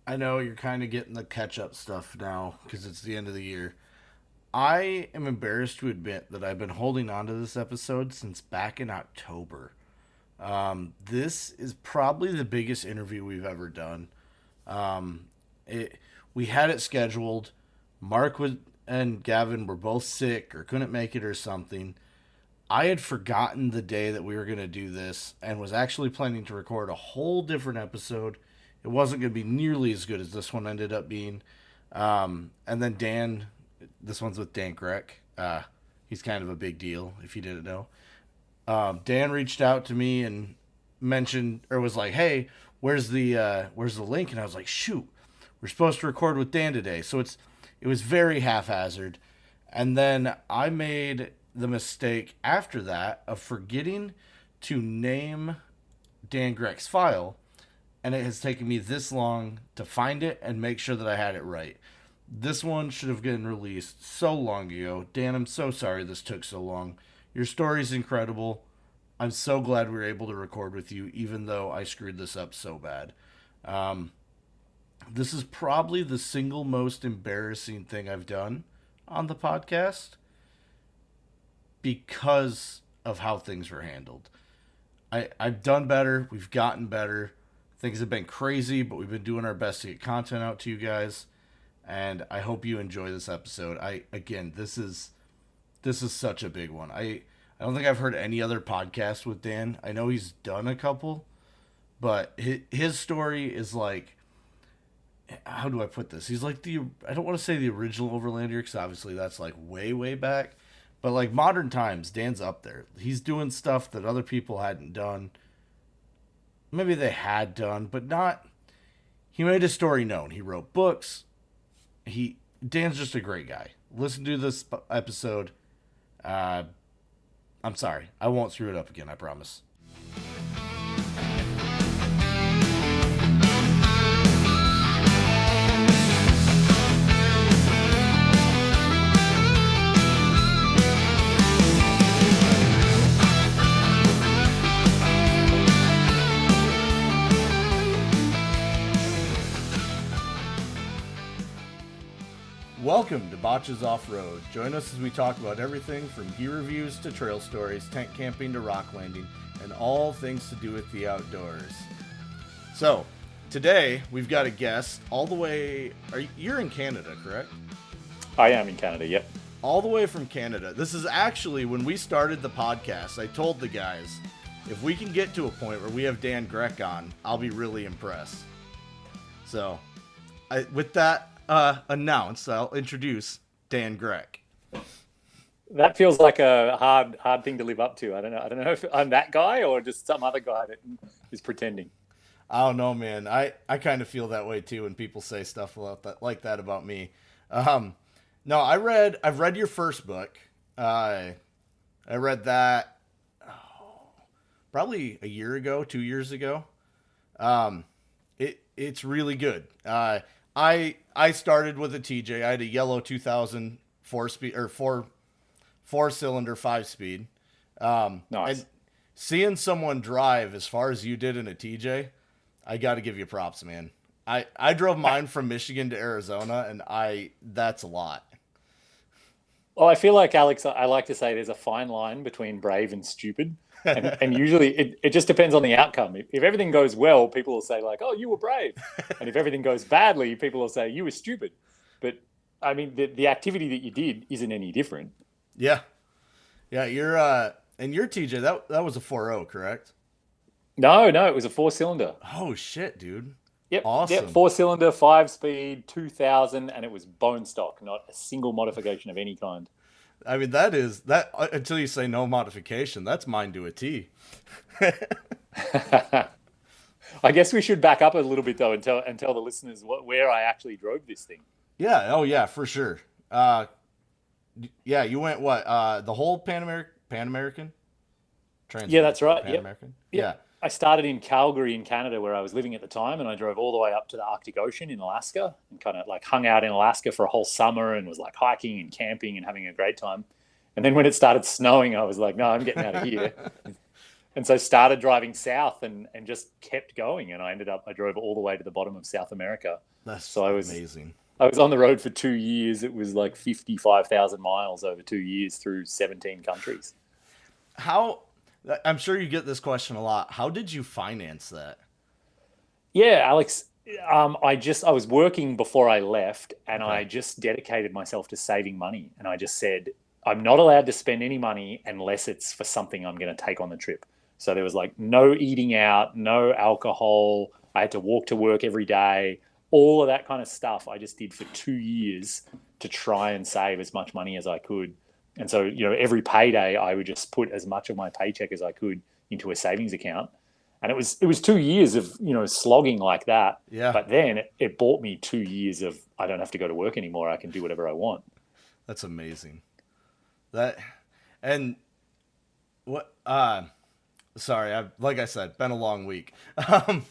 I know you're kind of getting the catch up stuff now because it's the end of the year. I am embarrassed to admit that I've been holding on to this episode since back in October. This is probably the biggest interview we've ever done. Um, it, we had it scheduled. Mark was, and Gavin were both sick or couldn't make it or something. I had forgotten the day that we were going to do this and was actually planning to record a whole different episode. It wasn't going to be nearly as good as this one ended up being. And then this one's with Dan Grec. He's kind of a big deal if you didn't know. Dan reached out to me and mentioned or was like, "Hey, where's the link?" And I was like, "Shoot, we're supposed to record with Dan today." So it was very haphazard. And then I made the mistake after that of forgetting to name Dan Grec's file, and it has taken me this long to find it and make sure that I had it right. This one should have been released so long ago. Dan, I'm so sorry this took so long. Your story's incredible. I'm so glad we were able to record with you, even though I screwed this up so bad. Um, this is probably the single most embarrassing thing I've done on the podcast because of how things were handled. I've done better. We've gotten better. Things have been crazy, but we've been doing our best to get content out to you guys. And I hope you enjoy this episode. This is such a big one. I don't think I've heard any other podcast with Dan. I know he's done a couple, but his story is like, how do I put this? He's like I don't want to say the original Overlander because obviously that's like way way back, but like modern times, Dan's up there. He's doing stuff that other people hadn't done. Maybe they had done, but not. He made his story known. He wrote books. Dan's just a great guy. Listen to this episode. Uh, I'm sorry. I won't screw it up again, I promise. Welcome to Botches Off Road. Join us as we talk about everything from gear reviews to trail stories, tent camping to rock landing, and all things to do with the outdoors. So, today we've got a guest all the way. You're in Canada, correct? I am in Canada, yep. All the way from Canada. This is actually when we started the podcast. I told the guys, if we can get to a point where we have Dan Grec on, I'll be really impressed. So, with that announced, I'll introduce Dan Grec. That feels like a hard thing to live up to. I don't know if I'm that guy or just some other guy that is pretending. I don't know, man. I kind of feel that way too when people say stuff like that about me. Um, no, I've read your first book. I read that probably a year ago, 2 years ago. It's really good. I started with a TJ. I had a yellow 2000 4 speed or four cylinder 5 speed. Nice. And seeing someone drive as far as you did in a TJ, I got to give you props, man. I drove mine from Michigan to Arizona, and that's a lot. Well, I feel like, Alex, I like to say there's a fine line between brave and stupid. And usually it just depends on the outcome. If everything goes well, people will say like, oh, you were brave. And if everything goes badly, people will say you were stupid. But I mean, the activity that you did isn't any different. Yeah, yeah. And your TJ that was a 4.0, correct? No, it was a four cylinder. Oh shit, dude. Yep, Awesome. four cylinder, 5 speed, 2000, and it was bone stock, not a single modification of any kind. I mean, that is that until you say no modification, that's mine to a T. I guess we should back up a little bit though and tell the listeners where I actually drove this thing. Yeah. Oh yeah, for sure. Yeah. You went what? The whole Pan American, Yeah, Trans that's right. Pan Yep. American. Yep. Yeah. I started in Calgary in Canada where I was living at the time, and I drove all the way up to the Arctic Ocean in Alaska and kind of like hung out in Alaska for a whole summer and was like hiking and camping and having a great time. And then when it started snowing, I was like, no, I'm getting out of here. And And so started driving south and just kept going. And I drove all the way to the bottom of South America. That's So amazing. I was on the road for 2 years. It was like 55,000 miles over 2 years through 17 countries. How, I'm sure you get this question a lot. How did you finance that? Yeah, Alex. I was working before I left, and Okay. I just dedicated myself to saving money. And I just said, I'm not allowed to spend any money unless it's for something I'm going to take on the trip. So there was like no eating out, no alcohol. I had to walk to work every day, all of that kind of stuff. I just did for 2 years to try and save as much money as I could. And so, every payday, I would just put as much of my paycheck as I could into a savings account, and it was 2 years of slogging like that. Yeah, But then it bought me 2 years of I don't have to go to work anymore. I can do whatever I want. that's amazing. That and what sorry, I like I said, been a long week. Um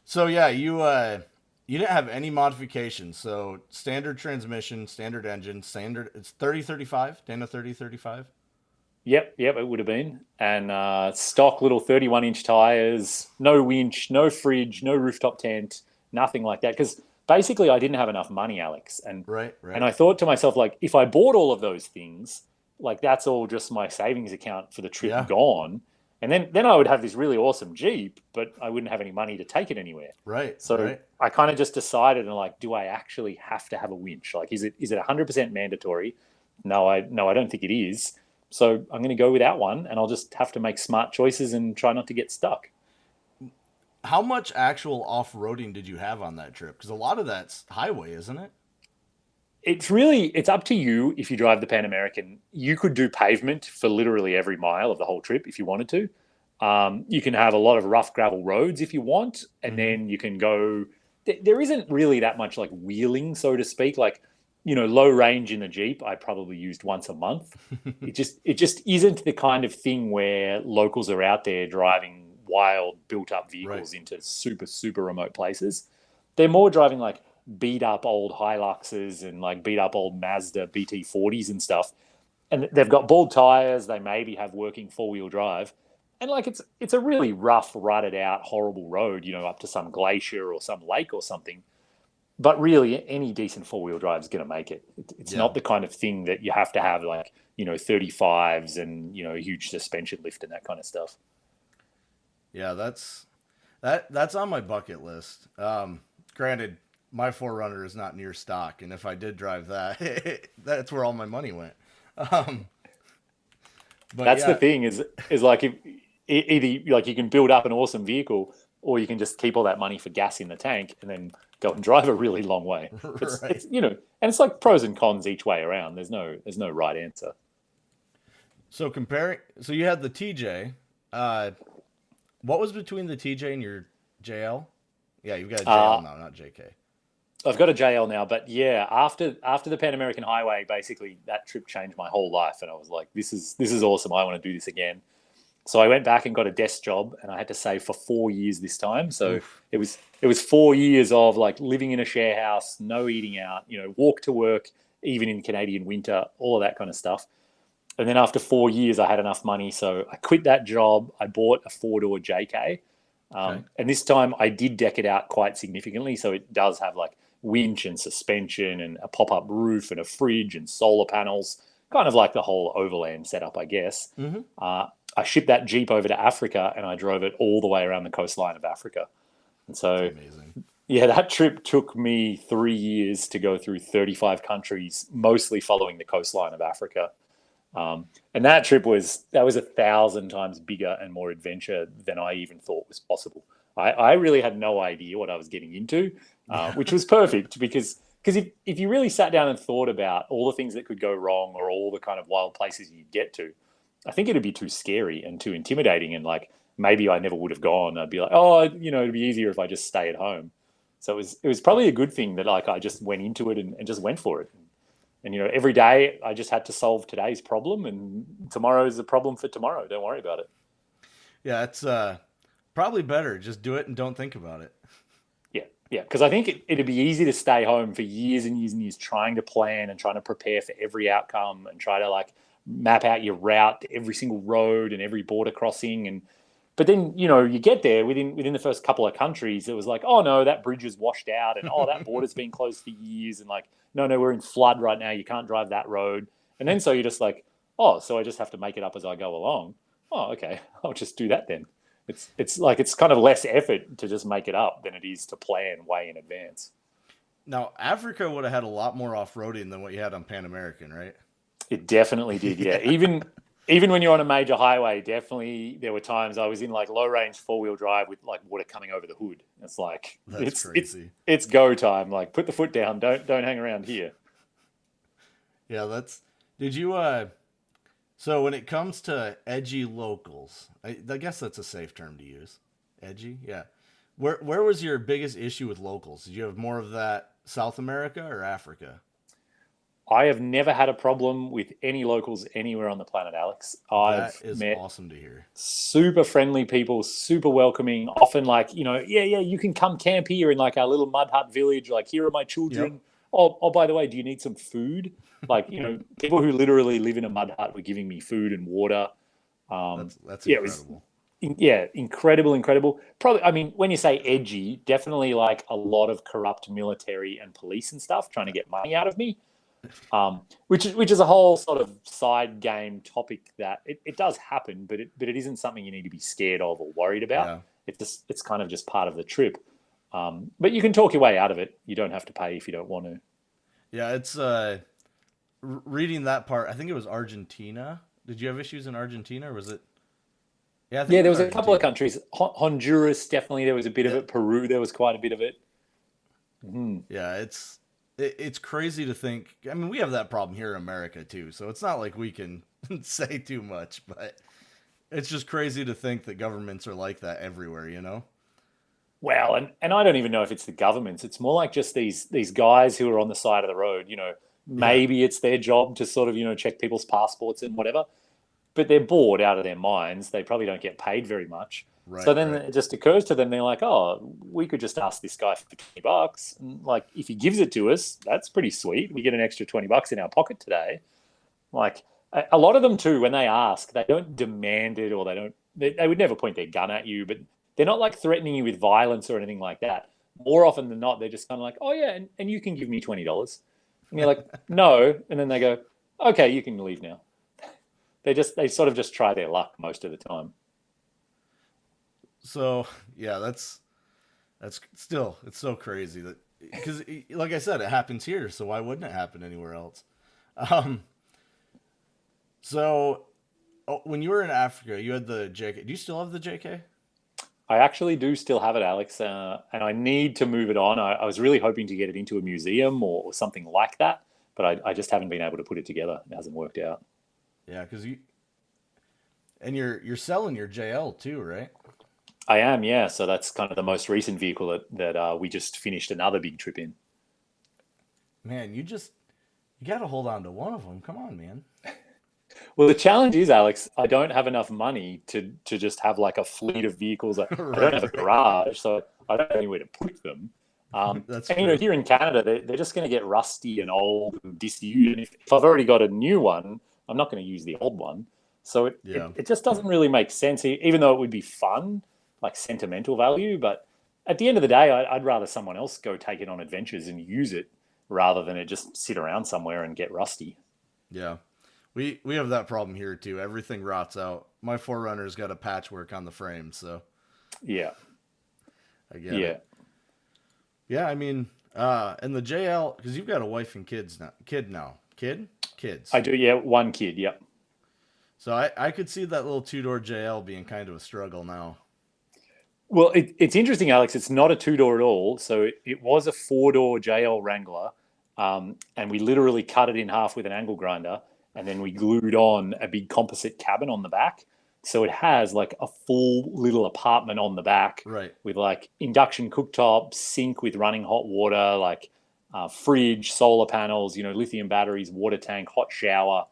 so yeah, you didn't have any modifications. So standard transmission, standard engine, standard it's 3035, Dana 3035. Yep, it would have been. And stock little 31-inch tires, no winch, no fridge, no rooftop tent, nothing like that. Because basically, I didn't have enough money, Alex. And Right, and right. I thought to myself, like, if I bought all of those things, like that's all just my savings account for the trip Yeah, gone. And then I would have this really awesome Jeep, but I wouldn't have any money to take it anywhere. right, So right. I kind of just decided, and like, do I actually have to have a winch? Like, is it 100% mandatory? No, I don't think it is. So I'm going to go without one, and I'll just have to make smart choices and try not to get stuck. How much actual off-roading did you have on that trip? Cuz a lot of that's highway, isn't it? It's up to you. If you drive the Pan American, you could do pavement for literally every mile of the whole trip if you wanted to. You can have a lot of rough gravel roads if you want, and Mhm. then you can go. There isn't really that much like wheeling, so to speak. Like, low range in the Jeep, I probably used once a month. It just isn't the kind of thing where locals are out there driving wild built up Right. vehicles into super super remote places. They're more driving like beat up old Hiluxes and like beat up old Mazda BT40s and stuff. And they've got bald tires. They maybe have working 4-wheel drive, and like it's a really rough, rutted out, horrible road. Up to some glacier or some lake or something. But really, any decent 4-wheel drive is going to make it. It's Yeah. not the kind of thing that you have to have like 35s and a huge suspension lift and that kind of stuff. Yeah, that's on my bucket list. Granted, my Forerunner is not near stock, and if I did drive that, that's where all my money went. Um, but That's the yeah, thing is like if either like you can build up an awesome vehicle, or you can just keep all that money for gas in the tank and then go and drive a really long way. It's right. it's and it's like pros and cons each way around. There's no right answer. So comparing, so you had the TJ. Uh, what was between the TJ and your JL? Yeah, you've got a JL Uh, now, not JK. I've got a JL now, but yeah, after the Pan American Highway, basically that trip changed my whole life, and I was like, this is awesome. I want to do this again. So I went back and got a desk job, and I had to save for 4 years this time. So Oof. it was 4 years of like living in a share house, no eating out, walk to work, even in Canadian winter, all of that kind of stuff. And then after 4 years, I had enough money, so I quit that job. I bought a four-door JK, Okay. and this time I did deck it out quite significantly. So it does have like winch and suspension and a pop-up roof and a fridge and solar panels, kind of like the whole overland setup, I guess. Mm-hmm. I shipped that Jeep over to Africa and I drove it all the way around the coastline of Africa. And That's so, amazing. yeah, that trip took me 3 years to go through 35 countries, mostly following the coastline of Africa. And that was 1,000 times bigger and more adventure than I even thought was possible. I really had no idea what I was getting into, Yeah. which was perfect because if you really sat down and thought about all the things that could go wrong or all the kind of wild places you'd get to, I think it'd be too scary and too intimidating. And like maybe I never would have gone. I'd be like, oh, it'd be easier if I just stay at home. So it was probably a good thing that like I just went into it and just went for it. And every day I just had to solve today's problem, and tomorrow's a problem for tomorrow. Don't worry about it. Yeah, it's probably better. Just do it and don't think about it. Yeah, because I think it'd be easy to stay home for years and years and years trying to plan and trying to prepare for every outcome and try to like map out your route to every single road and every border crossing. And But then, you get there within the first couple of countries, it was like, oh no, that bridge is washed out, and oh, that border's been closed for years, and like, no, no, we're in flood right now. You can't drive that road. And then so you're just like, oh, so I just have to make it up as I go along. Oh, okay, I'll just do that then. It's like it's kind of less effort to just make it up than it is to plan way in advance. Now, Africa would have had a lot more off roading than what you had on Pan American, right? It definitely did, yeah. Yeah, Even when you're on a major highway, definitely there were times I was in like low range 4-wheel drive with like water coming over the hood. It's like that's it's crazy. it's go time. Like put the foot down. Don't hang around here. Yeah, that's. Did you So when it comes to edgy locals, I guess that's a safe term to use. Edgy, yeah. Where was your biggest issue with locals? Did you have more of that South America or Africa? I have never had a problem with any locals anywhere on the planet, Alex. That I've is met awesome to hear. super friendly people, super welcoming. Often, like, yeah, yeah, you can come camp here in like our little mud hut village. Like, here are my Yep, children. Oh, by the way, do you need some food? Like, people who literally live in a mud hut were giving me food and water. that's Yeah, it was, incredible. yeah, incredible, incredible. Probably, I mean, when you say edgy, definitely like a lot of corrupt military and police and stuff trying to get money out of me. Which is a whole sort of side game topic that it does happen, but it isn't something you need to be scared of or worried about. Yeah, It's kind of just part of the trip. But you can talk your way out of it. You don't have to pay if you don't want to. yeah. It's reading that part. I think it was Argentina. Did you have issues in Argentina, or was it? Yeah, I think Yeah, it there was was a couple of Argentina. countries. Honduras, definitely there was a bit of Yeah, it. Peru, there was quite a bit of it. Mhm. yeah. It's crazy to think. I mean, we have that problem here in America too, so it's not like we can say too much, but it's just crazy to think that governments are like that everywhere. You know? Well, and I don't even know if it's the governments. It's more like just these guys who are on the side of the road. Yeah. Maybe it's their job to sort of check people's passports and whatever, but they're bored out of their minds. They probably don't get paid very much. So Right. then Right. it just occurs to them, they're like, oh, we could just ask this guy for $20. And like, if he gives it to us, that's pretty sweet. We get an extra $20 in our pocket today. Like, a lot of them too, when they ask, they don't demand it, or they would never point their gun at you, but they're not like threatening you with violence or anything like that. More often than not, they're just kind of like, oh yeah, and you can give me $20. And you're like, no. And then they go, okay, you can leave now. They sort of just try their luck most of the time. So yeah, that's still it's so crazy that because like I said, it happens here, so why wouldn't it happen anywhere else? Um, so when you were in Africa, you had the JK. Do you still have the JK? I actually do still have it, Alex, and I need to move it on. I was really hoping to get it into a museum or something like that, but I just haven't been able to put it together. It hasn't worked out. Yeah, because you're selling your JL too, right? I am, yeah. So that's kind of the most recent vehicle that we just finished another big trip in. Man, you got to hold on to one of them. Come on, man. Well, the challenge is, Alex, I don't have enough money to just have like a fleet of vehicles. I don't Right, have a right. garage, so I don't have anywhere to put them. That's And true. here in Canada, they're just going to get rusty and old and disused. And if I've already got a new one, I'm not going to use the old one. So Yeah, it just doesn't really make sense, even though it would be fun, like sentimental value. But at the end of the day, I'd rather someone else go take it on adventures and use it rather than it just sit around somewhere and get rusty. yeah. We have that problem here too. Everything rots out. My Forerunner's got a patchwork on the frame, so Yeah, I get yeah. it. Yeah, I mean, and the JL because you've got a wife and kids. I do, yeah, one kid, yep. So I could see that little two-door JL being kind of a struggle now. Well, it's interesting, Alex. It's not a two-door at all. So it was a four-door JL Wrangler, and we literally cut it in half with an angle grinder, and then we glued on a big composite cabin on the back. So it has like a full little apartment on the back Right. with like induction cooktop, sink with running hot water, like fridge, solar panels, lithium batteries, water tank, hot shower,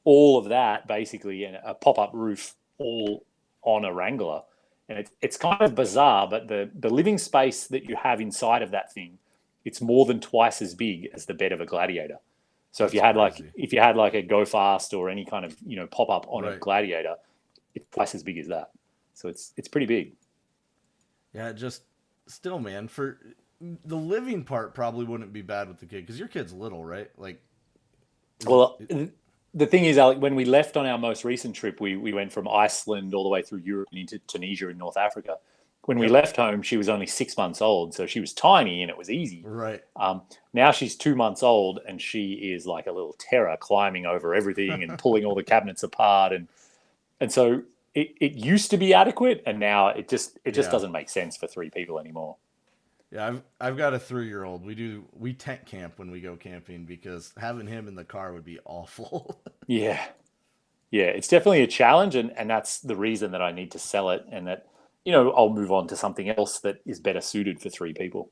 all of that basically, and a pop-up roof all on a Wrangler. And it's kind of bizarre, but the living space that you have inside of that thing, it's more than twice as big as the bed of a Gladiator. So if That's you had like crazy. if you had like a Go Fast or any kind of pop up on a Right. Gladiator, it's twice as big as that. So it's pretty big. Yeah, just still, man, for the living part probably wouldn't be bad with the kid because your kid's little, right? Like, is Well, it the thing is, Alec, when we left on our most recent trip, we went from Iceland all the way through Europe and into Tunisia in North Africa. When we yep, left home, she was only 6 months old, so she was tiny and it was easy. right. Now she's 2 months old and she is like a little terror, climbing over everything and pulling all the cabinets apart, and so it used to be adequate, and now it just Yeah. doesn't make sense for three people anymore. Yeah, I've got a 3 year old. We tent camp when we go camping because having him in the car would be awful. Yeah, yeah, it's definitely a challenge, and that's the reason that I need to sell it, and that I'll move on to something else that is better suited for three people.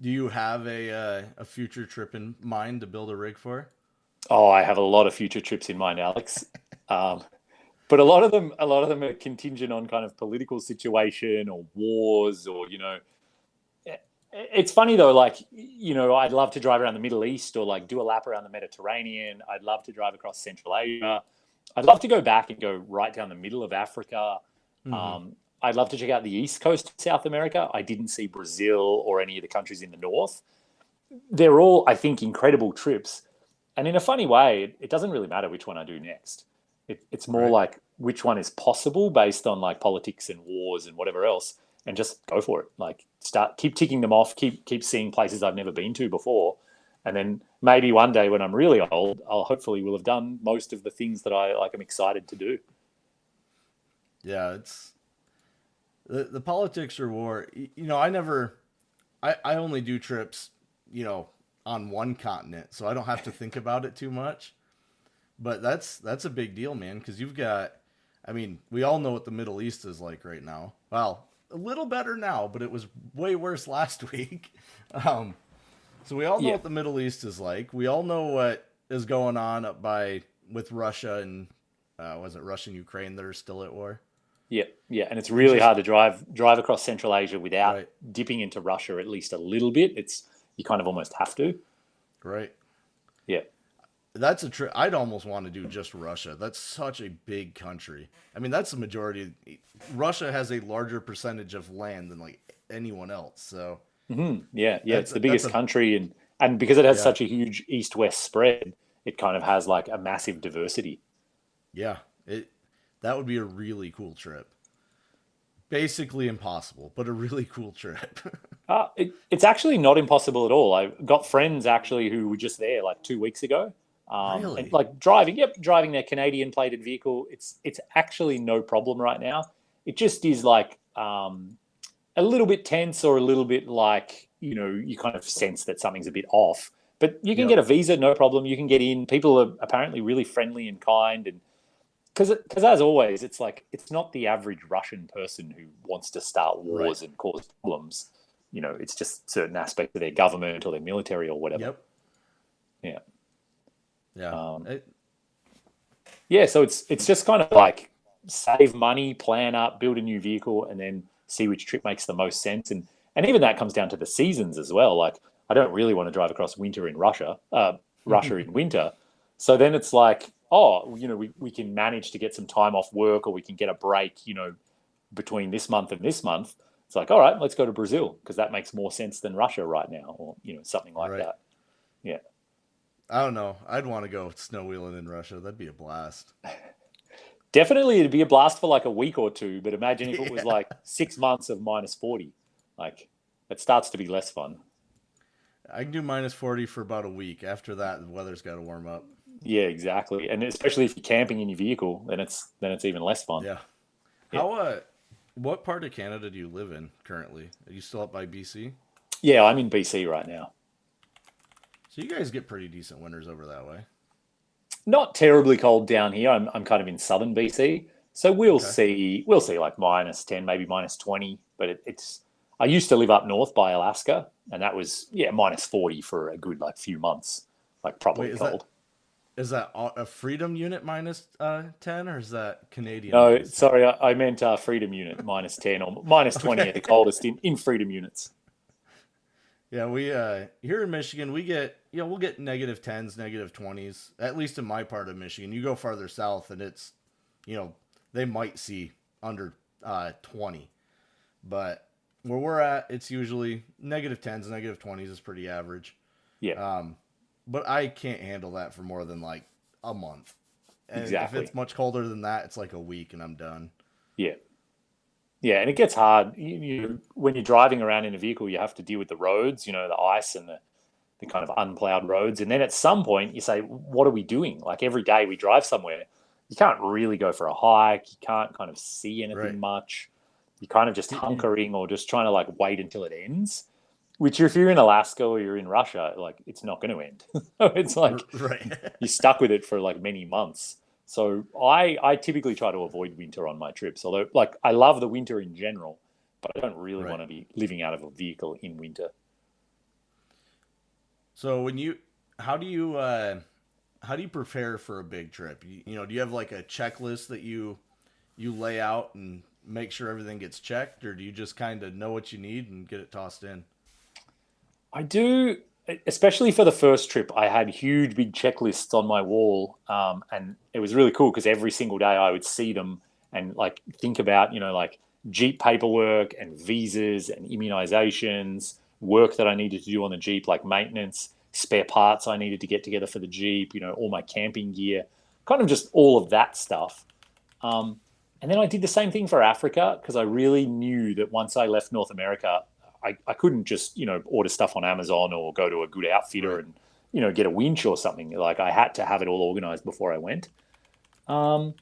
Do you have a future trip in mind to build a rig for? Oh, I have a lot of future trips in mind, Alex. Um, but a lot of them are contingent on kind of political situation or wars, or it's funny though. Like, I'd love to drive around the Middle East, or like do a lap around the Mediterranean. I'd love to drive across Central Asia. I'd love to go back and go right down the middle of Africa. Mm-hmm. I'd love to check out the east coast of South America. I didn't see Brazil or any of the countries in the north. They're all, I think, incredible trips. And in a funny way, it doesn't really matter which one I do next. It's more Right. like which one is possible based on like politics and wars and whatever else, and just go for it. Like, keep ticking them off, keep seeing places I've never been to before, and then maybe one day when I'm really old, I'll hopefully will have done most of the things that I like. I'm excited to do. Yeah, it's the politics or war. I never. I only do trips, you know, on one continent, so I don't have to think about it too much. But that's a big deal, man, because you've got. I mean, we all know what the Middle East is like right now. Well, a little better now, but it was way worse last week. Um, so we all know Yeah, what the Middle East is like. We all know what is going on up by with Russia and was it Russia and Ukraine that are still at war? yeah, yeah. And it's It's really just hard to drive across Central Asia without right, dipping into Russia at least a little bit. It's You kind of almost have to. right. Yeah. That's a trip. I'd almost want to do just Russia. That's such a big country. I mean, that's the majority. Russia has a larger percentage of land than like anyone else. So Yeah, yeah. It's the that's biggest a country, and because it has yeah, such a huge east-west spread, it kind of has like a massive diversity. yeah. It that would be a really cool trip. Basically impossible, but a really cool trip. It's actually not impossible at all. I've got friends actually who were just there like 2 weeks ago, and Really? like driving their Canadian plated vehicle. It's actually no problem right now. It just is like a little bit tense, or a little bit like you kind of sense that something's a bit off. But you can Yep. get a visa, no problem. You can get in. People are apparently really friendly and kind, and because as always, it's like it's not the average Russian person who wants to start Right. wars and cause problems. It's just certain aspects of their government or their military or whatever. Yep. Yeah. Yeah. Um, yeah. So it's just kind of like save money, plan up, build a new vehicle, and then see which trip makes the most sense. And even that comes down to the seasons as well. Like, I don't really want to drive across winter in Russia, Russia in winter. So then it's like, oh, we can manage to get some time off work, or we can get a break, between this month and this month. It's like, all right, let's go to Brazil because that makes more sense than Russia right now, or something like right. that. Yeah, I don't know. I'd want to go snow wheeling in Russia. That'd be a blast. definitely it'd be a blast for like a week or two. But imagine if it was Yeah. like 6 months of -40, like it starts to be less fun. I can do -40 for about a week. After that, the weather's got to warm up. Yeah, exactly. And especially if you're camping in your vehicle, then it's even less fun. Yeah. Yeah, How what part of Canada do you live in currently? Are you still up by BC? yeah. I'm in BC right now. So you guys get pretty decent winters over that way. Not terribly cold down here. I'm kind of in southern BC, so Okay. we'll see like -10, maybe -20. But it's I used to live up north by Alaska, and that was -40 for a good like few months, like Wait, properly cold. is that a freedom unit -10 or is that Canadian No, -10? sorry, I meant freedom unit -10 or -20 at the Okay. coldest in freedom units. Yeah, we here in Michigan we get we'll get -10s, -20s. At least in my part of Michigan. You go farther south and it's they might see under 20. But where we're at, it's usually negative 10s, negative 20s is pretty average. Yeah, Um, but I can't handle that for more than like a month. And if exactly. it's much colder than that, it's like a week and I'm done. Yeah. Yeah, and it gets hard. When you're driving around in a vehicle, you have to deal with the roads, the ice and the kind of unplowed roads. And then at some point, you say, what are we doing? Like every day we drive somewhere, you can't really go for a hike. You can't kind of see anything Right. much. You're kind of just hunkering or just trying to like wait until it ends. Which, if you're in Alaska or you're in Russia, like it's not going to end. It's like Right. you're stuck with it for like many months. So I typically try to avoid winter on my trips. Although like I love the winter in general, but I don't really Right. want to be living out of a vehicle in winter. So how do you, how do you prepare for a big trip? Do you have like a checklist that you lay out and make sure everything gets checked, or do you just kind of know what you need and get it tossed in? I do, especially for the first trip. I had huge, big checklists on my wall, and it was really cool because every single day I would see them and like think about, like Jeep paperwork and visas and immunizations, work that I needed to do on the Jeep, like maintenance, spare parts I needed to get together for the Jeep, all my camping gear, kind of just all of that stuff. Um, and then I did the same thing for Africa because I really knew that once I left North America, I couldn't just, order stuff on Amazon or go to a good outfitter Right. and, get a winch or something. Like I had to have it all organized before I went. Um,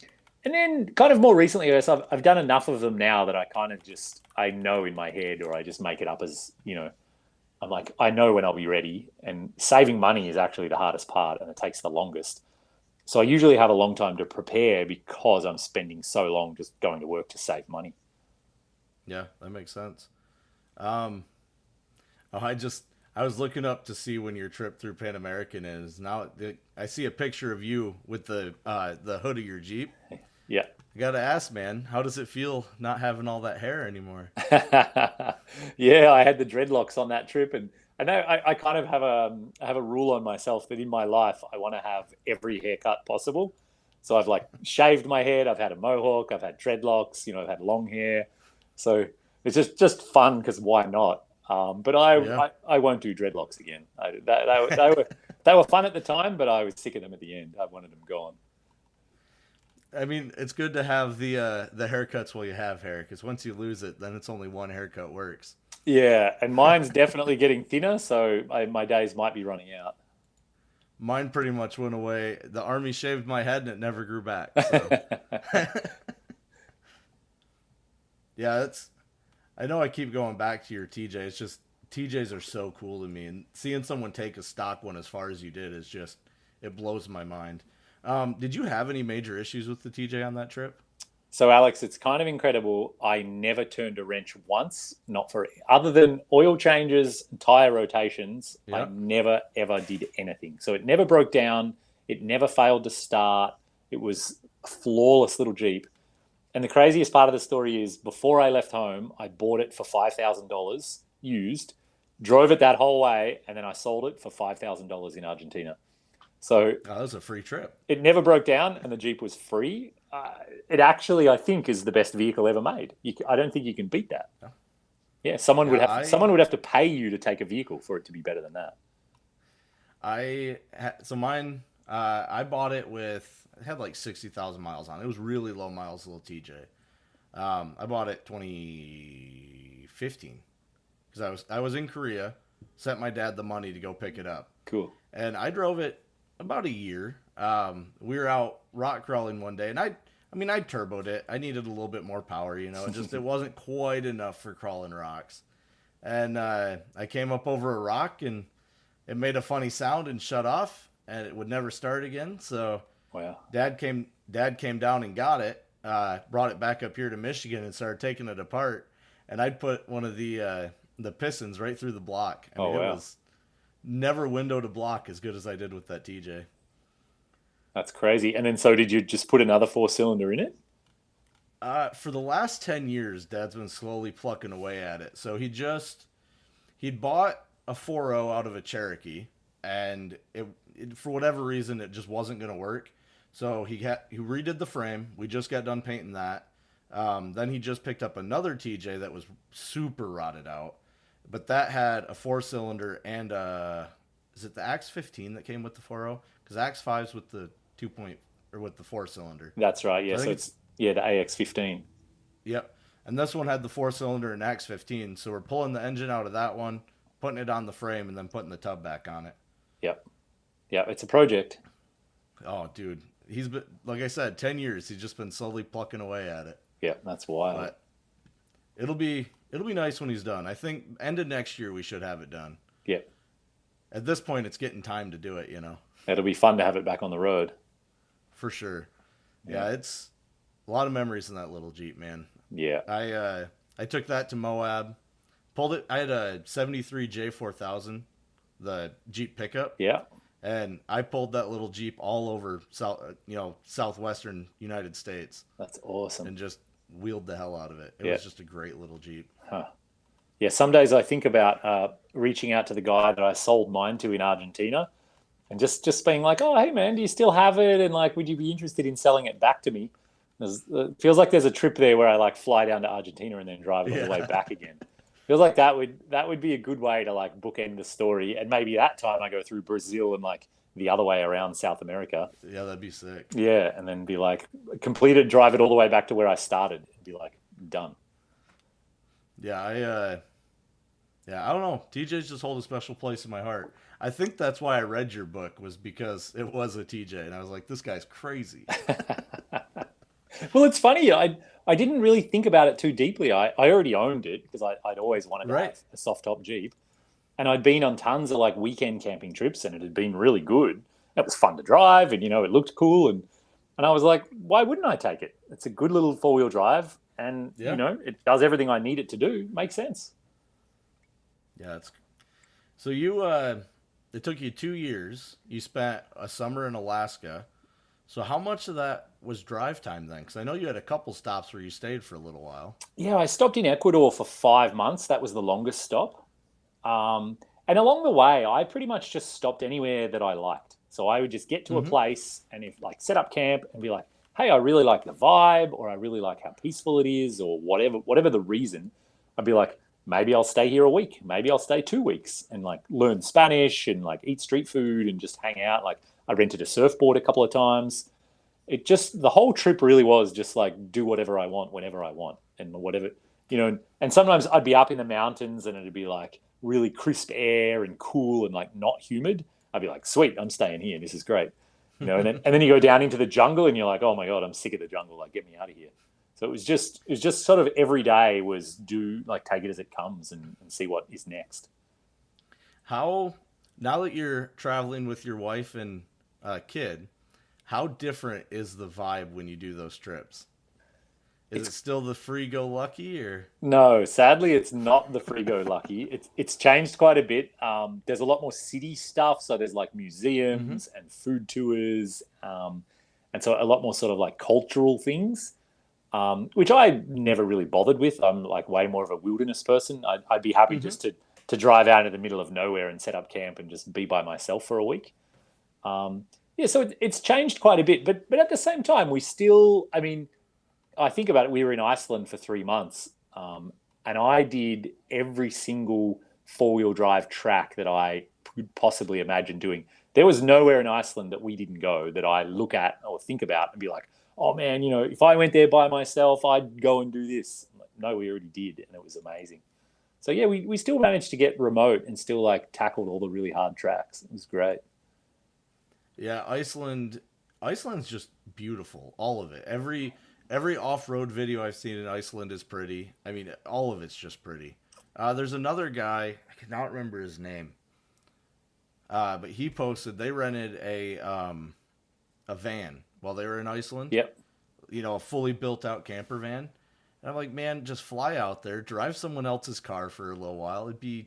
and then kind of more recently, I guess I've done enough of them now that I kind of just, I know in my head or I just make it up as, I'm like, I know when I'll be ready. And saving money is actually the hardest part and it takes the longest. So I usually have a long time to prepare because I'm spending so long just going to work to save money. Yeah, that makes sense. Um, oh, I was looking up to see when your trip through Pan American is. Now I see a picture of you with the hood of your Jeep. Yeah. I gotta ask, man, how does it feel not having all that hair anymore? Yeah, I had the dreadlocks on that trip, and I know I kind of have a rule on myself that in my life I want to have every haircut possible. So I've like shaved my head, I've had a mohawk, I've had dreadlocks, I've had long hair. So it's just fun because why not? But Yeah. I won't do dreadlocks again. They were fun at the time, but I was sick of them at the end. I wanted them gone. I mean, it's good to have the haircuts while you have hair, because once you lose it, then it's only one haircut works. Yeah, and mine's definitely getting thinner, so my days might be running out. Mine pretty much went away. The army shaved my head and it never grew back. So yeah, it's. I know I keep going back to your TJ. It's just TJs are so cool to me, and seeing someone take a stock one as far as you did is just it blows my mind. Did you have any major issues with the TJ on that trip? So, Alex, it's kind of incredible. I never turned a wrench once, not for other than oil changes, tire rotations. I Yeah. never ever did anything. So it never broke down. It never failed to start. It was a flawless little Jeep. And the craziest part of the story is before I left home, I bought it for $5,000 used, drove it that whole way, and then I sold it for $5,000 in Argentina. So Oh, that was a free trip. it never broke down, and the Jeep was free. It actually, I think, is the best vehicle ever made. I don't think you can beat that. Yeah. Yeah, someone would Yeah, have someone would have to pay you to take a vehicle for it to be better than that. So mine. I bought it with it had like 60,000 miles on it. It was really low miles, little TJ. I bought it 2015 because I was in Korea. Sent my dad the money to go pick it up, Cool. and I drove it about a year. We were out rock crawling one day, and I turboed it. I needed a little bit more power, it wasn't quite enough for crawling rocks. And I came up over a rock, and it made a funny sound and shut off, and it would never start again. So Wow. dad came down and got it, brought it back up here to Michigan, and started taking it apart. And I'd put one of the pistons right through the block. I Oh mean, it wow. was never window to block as good as I did with that TJ. That's crazy. And then so did you just put another four-cylinder in it? For the last 10 years, Dad's been slowly plucking away at it. So he'd bought a 4.0 out of a Cherokee, and for whatever reason it just wasn't going to work. So he redid the frame. We just got done painting that. Then he just picked up another TJ that was super rotted out, but that had a 4 cylinder and is it the Axe 15 that came with the 4.0? Because Axe 5's with the 2 point or with the 4 cylinder. That's right. Yeah. So I So think it's it's yeah the AX15. yep. And this one had the 4 cylinder and Axe 15. So we're pulling the engine out of that one, putting it on the frame, and then putting the tub back on it. Yep. Yeah. It's a project. Oh, dude, he's been like I said, 10 years. He's just been slowly plucking away at it. Yeah. That's wild. But it'll be nice when he's done. I think end of next year we should have it done. Yeah. At this point, it's getting time to do it. It'll be fun to have it back on the road. For sure. Yeah. Yeah, it's a lot of memories in that little Jeep, man. Yeah. I took that to Moab, pulled it. I had a '73 J4000, the Jeep pickup, Yeah. and I pulled that little Jeep all over southwestern United States, That's awesome. and just wheeled the hell out of it. It Yeah. was just a great little Jeep. Huh. Yeah. Some days I think about reaching out to the guy that I sold mine to in Argentina, and just being like, "Oh, hey man, do you still have it? And like, would you be interested in selling it back to me?" It feels like there's a trip there where I like fly down to Argentina and then drive it all the way back again. Feels like that would be a good way to like bookend the story, and maybe that time I go through Brazil and like the other way around South America. Yeah, that'd be sick. Yeah, and then be like completed, drive it all the way back to where I started, and be like done. Yeah, I don't know. TJs just hold a special place in my heart. I think that's why I read your book, was because it was a TJ, and I was like, this guy's crazy. Well, it's funny. I didn't really think about it too deeply. I already owned it because I'd always wanted to Right. have a soft top Jeep. And I'd been on tons of like weekend camping trips, and it had been really good. It was fun to drive, and it looked cool. And I was like, why wouldn't I take it? It's a good little 4-wheel drive, and Yeah. it does everything I need it to do. Makes sense. Yeah, it's so it took you 2 years. You spent a summer in Alaska. So how much of that was drive time then? Because I know you had a couple stops where you stayed for a little while. Yeah, I stopped in Ecuador for 5 months. That was the longest stop. And along the way, I pretty much just stopped anywhere that I liked. So I would just get to a Mm-hmm. place and if like set up camp and be like, hey, I really like the vibe, or I really like how peaceful it is, or whatever the reason. I'd be like, maybe I'll stay here a week. Maybe I'll stay 2 weeks and like learn Spanish and like eat street food and just hang out. Like I rented a surfboard a couple of times. The whole trip really was just like do whatever I want whenever I want, and whatever, and sometimes I'd be up in the mountains and it'd be like really crisp air and cool and like not humid. I'd be like, sweet, I'm staying here. This is great. And then you go down into the jungle and you're like, oh my God, I'm sick of the jungle. Like, get me out of here. So it was just sort of every day was take it as it comes and see what is next. How now that you're traveling with your wife and kid, how different is the vibe when you do those trips? Is it still the free go lucky or? No, sadly, it's not the free go lucky. It's changed quite a bit. There's a lot more city stuff, so there's like Mm-hmm. museums and food tours, and so a lot more sort of like cultural things, which I never really bothered with. I'm like way more of a wilderness person. I'd be happy Mm-hmm. just to drive out in the middle of nowhere and set up camp and just be by myself for a week. Yeah, so it's changed quite a bit, but at the same time, we still. I mean, I think about it. We were in Iceland for 3 months, and I did every single 4-wheel drive track that I could possibly imagine doing. There was nowhere in Iceland that we didn't go that I look at or think about and be like, "Oh man, if I went there by myself, I'd go and do this." I'm like, no, we already did, and it was amazing. So yeah, we still managed to get remote and still like tackled all the really hard tracks. It was great. Yeah, Iceland's just beautiful. All of it. Every off-road video I've seen in Iceland is pretty. I mean, all of it's just pretty. There's another guy, I cannot remember his name. But he posted they rented a van while they were in Iceland. Yep. A fully built out camper van. And I'm like, man, just fly out there, drive someone else's car for a little while. It'd be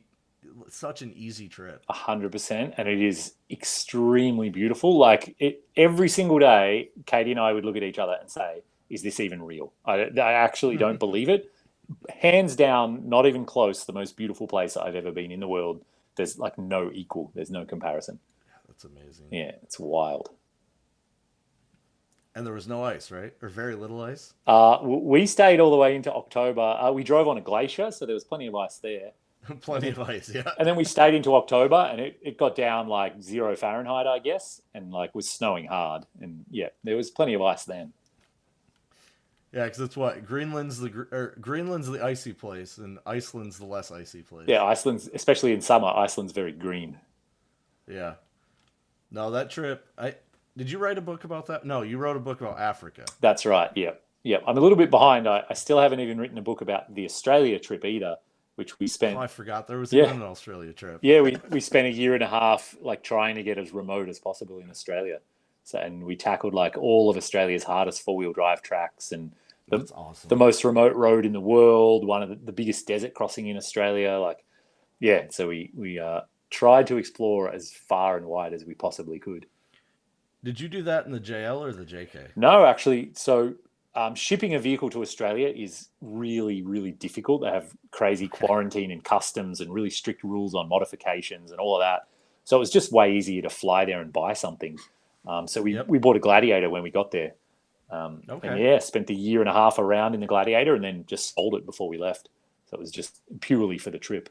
such an easy trip. 100%, and it is extremely beautiful. Like every single day, Katie and I would look at each other and say, "Is this even real?" I actually don't believe it. Hands down, not even close. The most beautiful place I've ever been in the world. There's like no equal. There's no comparison. That's amazing. Yeah, it's wild. And there was no ice, right? Or very little ice? We stayed all the way into October. We drove on a glacier, so there was plenty of ice there. And Plenty then of ice, yeah. and then we stayed into October, and it got down like 0 Fahrenheit, I guess, and like was snowing hard. And yeah, there was plenty of ice then. Yeah, because it's what Greenland's the icy place, and Iceland's the less icy Yeah, place. Iceland's, especially in summer, Iceland's very green. Yeah. No, that trip. I did you write a book about that? No, you wrote a book about Africa. That's right. Yeah. Yeah. I'm a little bit behind. I still haven't even written a book about the Australia trip either, which we Oh, spent. I forgot there was even Yeah. an Australia trip. Yeah. We spent a year and a half like trying to get as remote as possible in Australia. So, and we tackled like all of Australia's hardest four-wheel drive tracks and the, That's the awesome. most remote road in the world, one of the biggest desert crossing in Australia. Like, yeah. So we tried to explore as far and wide as we possibly could. Did you do that in the JL or the JK? No, actually, so shipping a vehicle to Australia is really, really difficult. They have crazy Okay. quarantine and customs and really strict rules on modifications and all of that. So it was just way easier to fly there and buy something. So Yep. we bought a Gladiator when we got there. And Okay. yeah, spent a year and a half around in the Gladiator and then just sold it before we left. So it was just purely for the trip.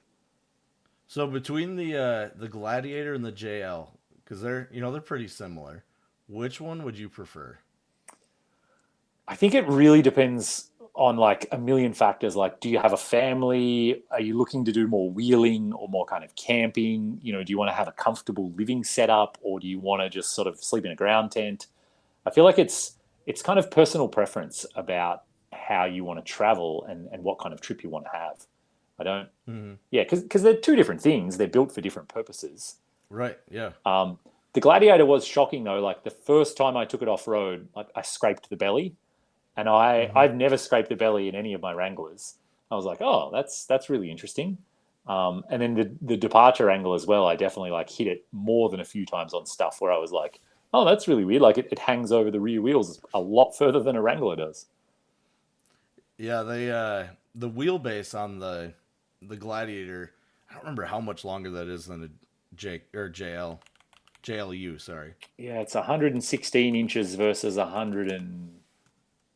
So between the Gladiator and the JL, because they're pretty similar. Which one would you prefer? I think it really depends on like a million factors. Like, do you have a family? Are you looking to do more wheeling or more kind of camping? You know, do you want to have a comfortable living setup or do you want to just sort of sleep in a ground tent? I feel like it's kind of personal preference about how you want to travel and what kind of trip you want to have. I don't, Hmm. yeah, because they're two different things. They're built for different purposes. Right. Yeah. The Gladiator was shocking though. Like the first time I took it off road, like I scraped the belly and Hmm. I've never scraped the belly in any of my Wranglers. I was like, oh, that's really interesting. And then the departure angle as well, I definitely like hit it more than a few times on stuff where I was like, oh, that's really weird. Like it hangs over the rear wheels a lot further than a Wrangler does. Yeah. The wheelbase on the Gladiator. I don't remember how much longer that is than a J or JL JLU. Sorry. Yeah, it's 116 inches versus 100 and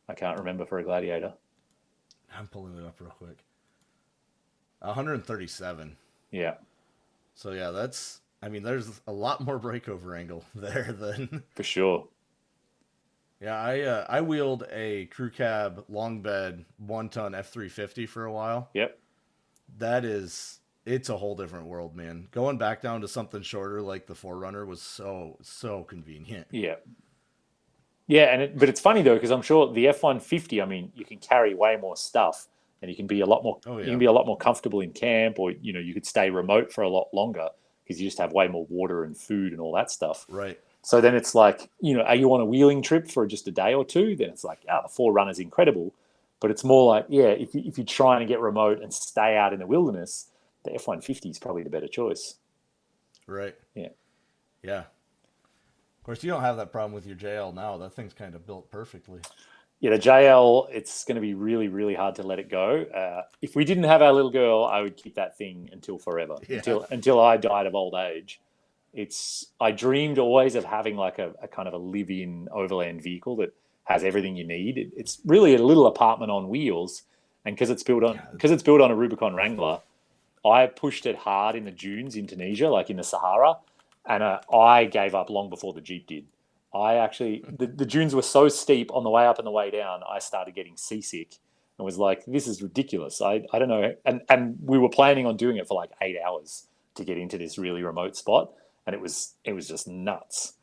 I can't remember for a Gladiator. I'm pulling it up real quick. 137. Yeah, So yeah, there's a lot more breakover angle there than for sure. yeah. I wheeled a crew cab long bed 1 ton F350 for a while. Yep. It's a whole different world, man. Going back down to something shorter like the Forerunner was so convenient. Yeah. Yeah, but it's funny though because I'm sure the F-150. I mean, you can carry way more stuff, and you can be a lot more. Oh You can yeah, be a lot more comfortable in camp, or you could stay remote for a lot longer because you just have way more water and food and all that stuff. right. So then it's like, are you on a wheeling trip for just a day or two? Then it's like, the Forerunner's incredible, but it's more like, yeah, if you're trying to get remote and stay out in the wilderness, the F-150 is probably the better choice. Right. Yeah. Yeah. Of course, you don't have that problem with your JL now. That thing's kind of built perfectly. Yeah, the JL, it's going to be really, really hard to let it go. If we didn't have our little girl, I would keep that thing until forever, Yeah. until I died of old age. I dreamed always of having like a kind of a live-in overland vehicle that has everything you need. It's really a little apartment on wheels, and Yeah. because it's built on a Rubicon Wrangler, I pushed it hard in the dunes in Tunisia, like in the Sahara, and I gave up long before the Jeep did. I actually, the dunes were so steep on the way up and the way down, I started getting seasick and was like, this is ridiculous. I don't know. And we were planning on doing it for like 8 hours to get into this really remote spot. And it was just nuts.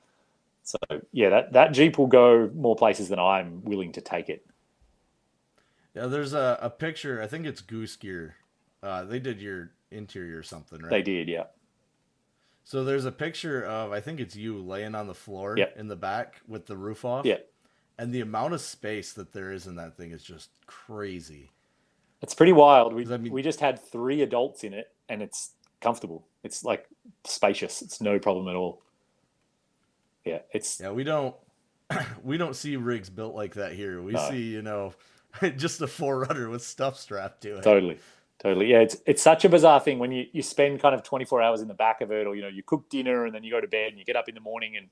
So yeah, that Jeep will go more places than I'm willing to take it. Yeah, there's a picture. I think it's Goose Gear. They did your interior or something, They right? did, yeah. So there's a picture of I think it's you laying on the floor Yep. in the back with the roof off, Yeah. and the amount of space that there is in that thing is just crazy. It's pretty wild. We Because I mean, we just had three adults in it and it's comfortable. It's like spacious. It's no problem at all. Yeah, it's yeah, we don't see rigs built like that here. We no, see just a Forerunner with stuff strapped to it. totally. Totally. Yeah, it's such a bizarre thing when you spend kind of 24 hours in the back of it or you cook dinner and then you go to bed and you get up in the morning and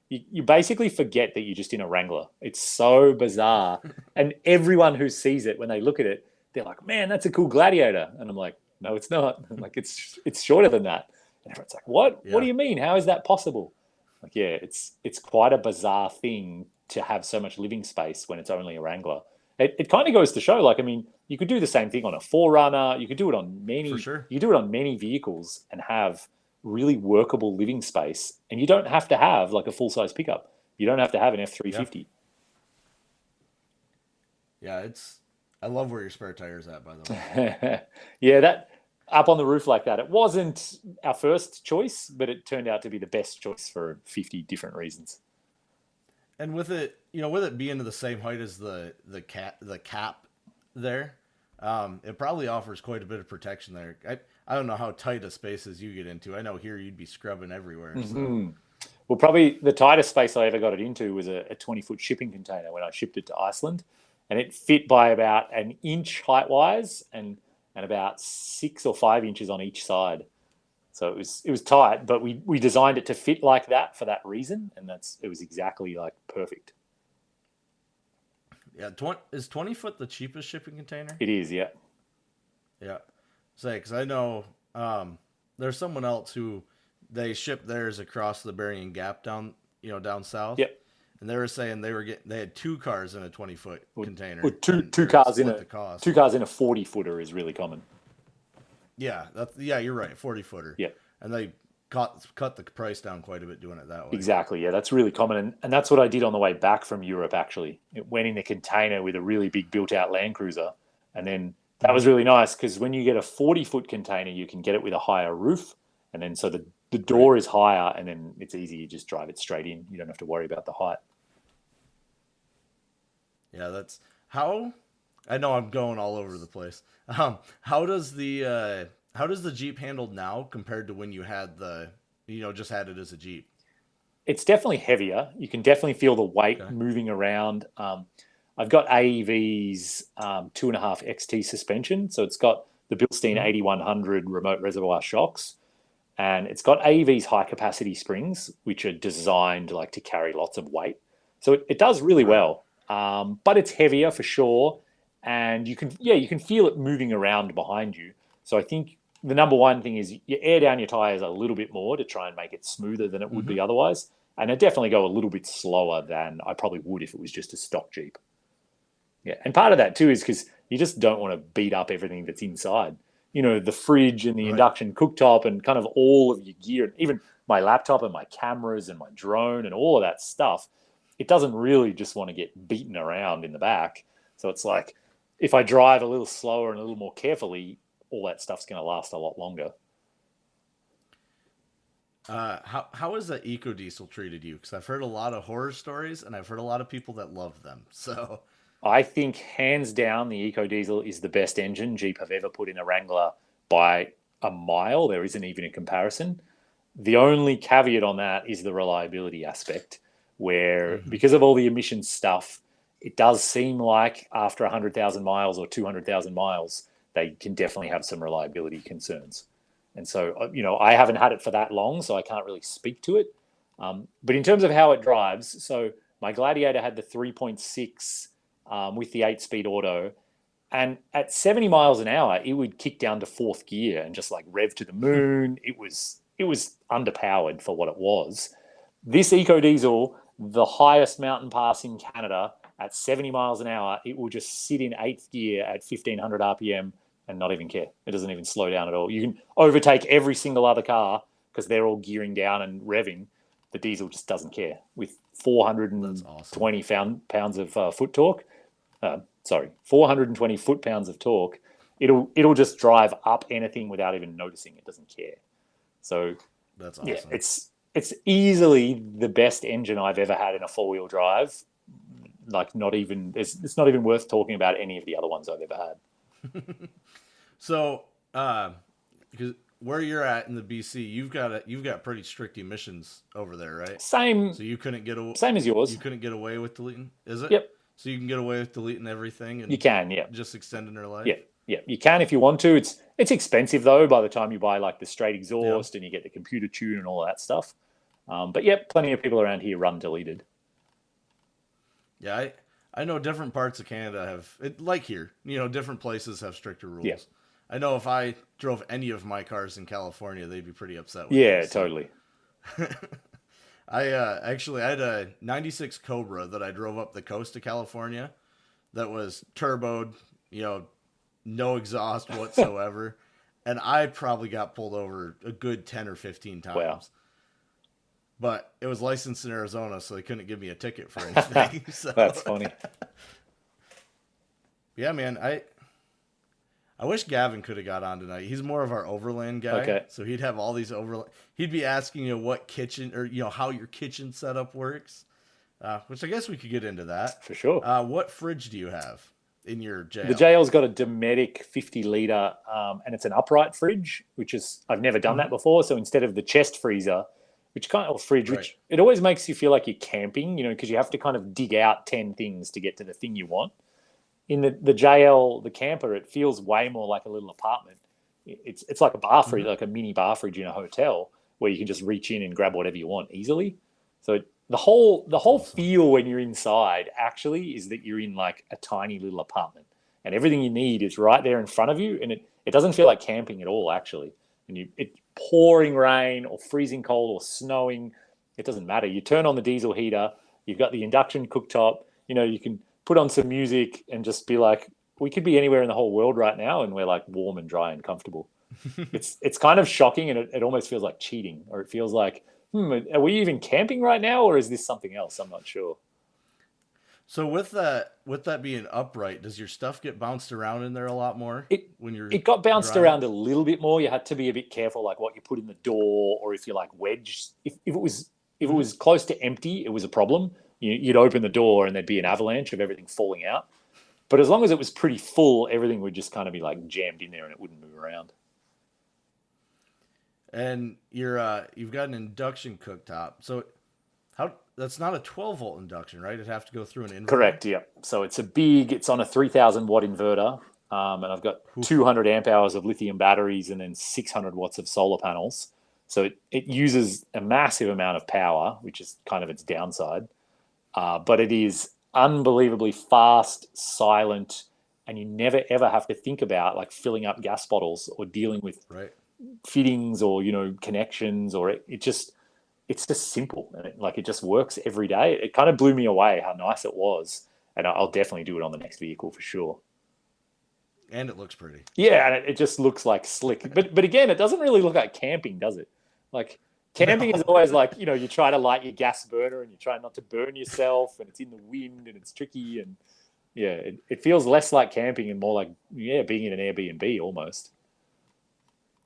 you basically forget that you're just in a Wrangler. It's so bizarre. And everyone who sees it, when they look at it, they're like, man, that's a cool Gladiator. And I'm like, no, it's not. I'm like, it's shorter than that. And everyone's like, what? What Yeah. do you mean? How is that possible? Like, yeah, it's quite a bizarre thing to have so much living space when it's only a Wrangler. It kind of goes to show, like, I mean, you could do the same thing on a Forerunner. You could do it on For sure. you could do it on many vehicles and have really workable living space. And you don't have to have like a full size pickup. You don't have to have an Yeah. F-350. Yeah, I love where your spare tire's at, by the way. Yeah, that up on the roof like that. It wasn't our first choice, but it turned out to be the best choice for 50 different reasons. And with it, with it being the same height as the cap there, it probably offers quite a bit of protection there. I don't know how tight a spaces you get into. I know here you'd be scrubbing everywhere. So Mm-hmm. Well, probably the tightest space I ever got it into was a 20-foot shipping container when I shipped it to Iceland. And it fit by about an inch height wise and about 6 or 5 inches on each side. So it was tight, but we designed it to fit like that for that reason, and it was exactly like perfect. yeah, is 20 foot the cheapest shipping container? It is, yeah. Yeah, say because I know there's someone else who they shipped theirs across the Bering Gap down south. Yep. And they were saying they had 2 cars in a 20-foot container. Or two and two they cars in split a the cost. 2 cars in a 40-footer is really common. Yeah, you're right, 40-footer. Yeah. And they cut the price down quite a bit doing it that way. Exactly. Yeah, that's really common. And that's what I did on the way back from Europe, actually. It went in the container with a really big built out Land Cruiser. And then that was really nice because when you get a 40-foot container, you can get it with a higher roof. And then so the door is higher and then it's easy. You just drive it straight in. You don't have to worry about the height. Yeah, that's how. I know I'm going all over the place. How does the Jeep handle now compared to when you had just had it as a Jeep? It's definitely heavier. You can definitely feel the weight Okay. moving around. I've got AEV's 2.5 XT suspension. So it's got the Bilstein 8100 remote reservoir shocks. And it's got AEV's high capacity springs, which are designed like to carry lots of weight. So it does really well. But it's heavier for sure. And you can feel it moving around behind you. So I think the number one thing is you air down your tires a little bit more to try and make it smoother than it would be otherwise. And I definitely go a little bit slower than I probably would if it was just a stock Jeep. Yeah. And part of that too is because you just don't want to beat up everything that's inside. The fridge and the Right. induction cooktop and kind of all of your gear, even my laptop and my cameras and my drone and all of that stuff. It doesn't really just want to get beaten around in the back. So it's like, if I drive a little slower and a little more carefully, all that stuff's going to last a lot longer. How has that EcoDiesel treated you? Because I've heard a lot of horror stories, and I've heard a lot of people that love them. So I think hands down, the EcoDiesel is the best engine Jeep have ever put in a Wrangler by a mile. There isn't even a comparison. The only caveat on that is the reliability aspect, where because of all the emissions stuff, it does seem like after 100,000 miles or 200,000 miles, they can definitely have some reliability concerns. And so, I haven't had it for that long, so I can't really speak to it. But in terms of how it drives, so my Gladiator had the 3.6 with the 8-speed auto. And at 70 miles an hour, it would kick down to fourth gear and just like rev to the moon. It was underpowered for what it was. This EcoDiesel, the highest mountain pass in Canada, at 70 miles an hour, it will just sit in 8th gear at 1,500 RPM and not even care. It doesn't even slow down at all. You can overtake every single other car because they're all gearing down and revving. The diesel just doesn't care. With 420 pounds of foot torque, 420 foot-pounds of torque, it'll just drive up anything without even noticing. It doesn't care. So that's awesome. Yeah, it's easily the best engine I've ever had in a four-wheel drive. Like it's not even worth talking about any of the other ones I've ever had. So, because where you're at in the BC, you've got pretty strict emissions over there, right? Same. So you couldn't get away. Same as yours. You couldn't get away with deleting, is it? Yep. So you can get away with deleting everything, and you can, yeah. Just extending their life. Yeah. You can if you want to. It's expensive though. By the time you buy like the straight exhaust and you get the computer tune and all that stuff. But yeah, plenty of people around here run deleted. Yeah, I know different parts of Canada have it like here. Different places have stricter Yeah, rules. I know if I drove any of my cars in California, they'd be pretty upset with me. yeah, So totally. I actually I had a '96 Cobra that I drove up the coast of California that was turboed, you know, no exhaust whatsoever, and I probably got pulled over a good 10 or 15 Wow. times. But it was licensed in Arizona, so they couldn't give me a ticket for anything. So That's funny. yeah, man, I wish Gavin could have got on tonight. He's more of our overland guy, Okay, so he'd have all these overland. He'd be asking you what kitchen or how your kitchen setup works, which I guess we could get into that. for sure. What fridge do you have in your The jail? JL's got a Dometic 50 litre, and it's an upright fridge, which is I've never done that Mm-hmm. before. So instead of the chest freezer, which kind of fridge, Right. which it always makes you feel like you're camping, because you have to kind of dig out 10 things to get to the thing you want. In the JL, the camper, it feels way more like a little apartment. It's like a bar fridge, Mm-hmm. like a mini bar fridge in a hotel, where you can just reach in and grab whatever you want easily. So the That's whole awesome. feel when you're inside actually is that you're in like a tiny little apartment, and everything you need is right there in front of you, and it doesn't feel like camping at all actually. And it pouring rain or freezing cold or snowing, it doesn't matter. You turn on the diesel heater, you've got the induction cooktop. You can put on some music and just be like, we could be anywhere in the whole world right now, and we're like warm and dry and comfortable. It's kind of shocking, and it almost feels like cheating, or it feels like, are we even camping right now, or is this something else? I'm not sure. So with that being upright, does your stuff get bounced around in there a lot more It when you're it got bounced driving? around a little bit more. You had to be a bit careful, like what you put in the door, or if you like wedge. If it Mm-hmm. was close to empty, it was a problem. You'd open the door and there'd be an avalanche of everything falling out. But as long as it was pretty full, everything would just kind of be like jammed in there and it wouldn't move around. And you've got an induction cooktop. So how that's not a 12-volt induction, right? It'd have to go through an inverter. Correct. Yeah. So it's on a 3,000 watt inverter, and I've got Oof. 200 amp hours of lithium batteries and then 600 watts of solar panels. So it uses a massive amount of power, which is kind of its downside. But it is unbelievably fast, silent, and you never ever have to think about like filling up gas bottles or dealing with Right. fittings or connections, or it's just simple, and it just works every day. It kind of blew me away how nice it was, and I'll definitely do it on the next vehicle for sure. And it looks pretty. Yeah, and it just looks like slick, but again, it doesn't really look like camping, does it? Like camping is No. always like you try to light your gas burner and you try not to burn yourself, and it's in the wind and it's tricky, and yeah, it feels less like camping and more like being in an Airbnb almost.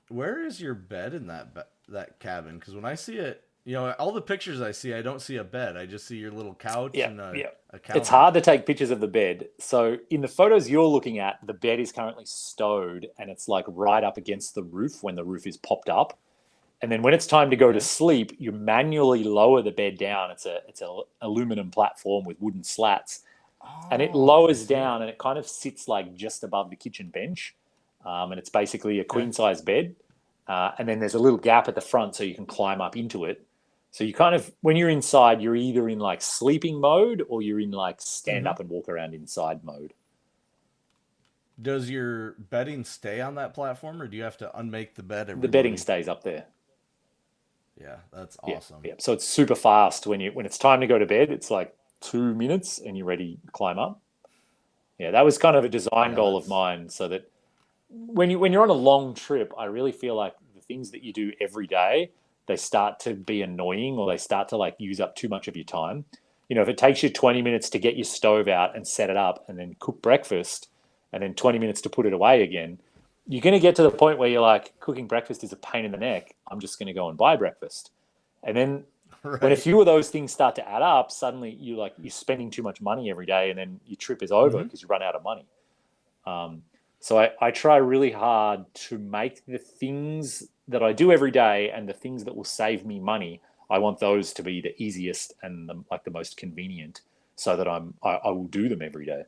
Where is your bed in that cabin? Because when I see it, all the pictures I see, I don't see a bed. I just see your little couch Yeah, and yeah. a It's counter. hard to take pictures of the bed. So in the photos you're looking at, the bed is currently stowed and it's like right up against the roof when the roof is popped up. And then when it's time to go to Okay. sleep, you manually lower the bed down. It's a aluminum platform with wooden slats, and it Oh, I lowers see it. down and it kind of sits like just above the kitchen bench, and it's basically a Okay. queen size bed. And then there's a little gap at the front so you can climb up into it. So you kind of, when you're inside, you're either in like sleeping mode or you're in like stand Mm-hmm. up and walk around inside mode. Does your bedding stay on that platform, or do you have to unmake the bed The every bedding morning? stays up there. Yeah, that's Yeah, awesome. yeah. So it's super fast when it's time to go to bed. It's like 2 minutes and you're ready to climb up. Yeah, that was kind of a design Yeah, goal of that's mine, so that when you're on a long trip, I really feel like the things that you do every day, they start to be annoying, or they start to like use up too much of your time. If it takes you 20 minutes to get your stove out and set it up and then cook breakfast and then 20 minutes to put it away again, you're going to get to the point where you're like, cooking breakfast is a pain in the neck. I'm just going to go and buy breakfast. And then when a right. few of those things start to add up, suddenly you're spending too much money every day, and then your trip is over Mm-hmm. because you run out of money. Um, so I try really hard to make the things that I do every day and the things that will save me money. I want those to be the easiest and the most convenient, so that I will do them every day.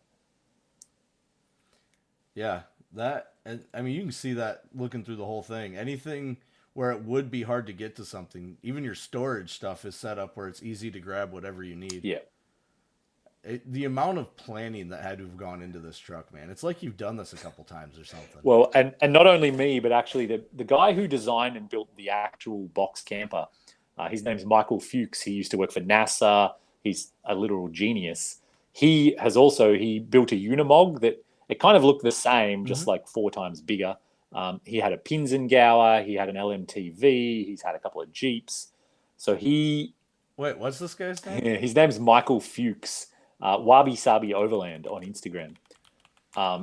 Yeah, that. And I mean, you can see that looking through the whole thing. Anything where it would be hard to get to something. Even your storage stuff is set up where it's easy to grab whatever you need. Yeah. The amount of planning that had to have gone into this truck, man. It's like you've done this a couple times or something. Well, and not only me, but actually the guy who designed and built the actual box camper, his name's Michael Fuchs. He used to work for NASA. He's a literal genius. He built a Unimog that it kind of looked the same, just like 4 times bigger. He had a Pinzengauer. He had an LMTV. He's had a couple of Jeeps. So Wait, what's this guy's name? his name's Michael Fuchs. Wabi Sabi Overland on Instagram.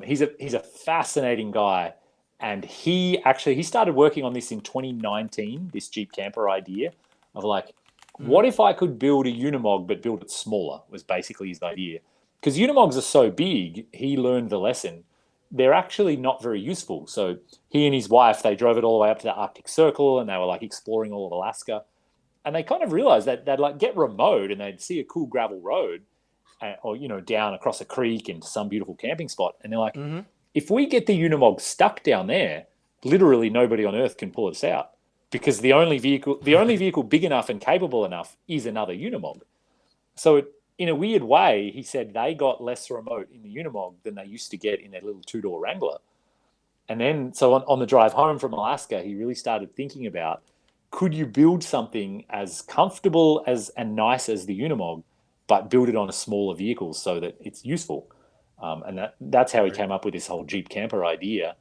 He's a fascinating guy, and he started working on this in 2019. This Jeep camper idea of like, what if I could build a Unimog but build it smaller? Was basically his idea. Because Unimogs are so big, he learned the lesson. They're actually not very useful. So he and his wife, they drove it all the way up to the Arctic Circle, and they were like exploring all of Alaska, and they kind of realized that they'd like get remote and they'd see a cool gravel road, or down across a creek into some beautiful camping spot, and they're like, if we get the Unimog stuck down there, literally nobody on Earth can pull us out, because the only vehicle big enough and capable enough is another Unimog. So in a weird way, he said they got less remote in the Unimog than they used to get in their little 2-door Wrangler. And then so on the drive home from Alaska, he really started thinking about, could you build something as comfortable and nice as the Unimog, but build it on a smaller vehicle so that it's useful. And that's how he came up with this whole Jeep camper idea.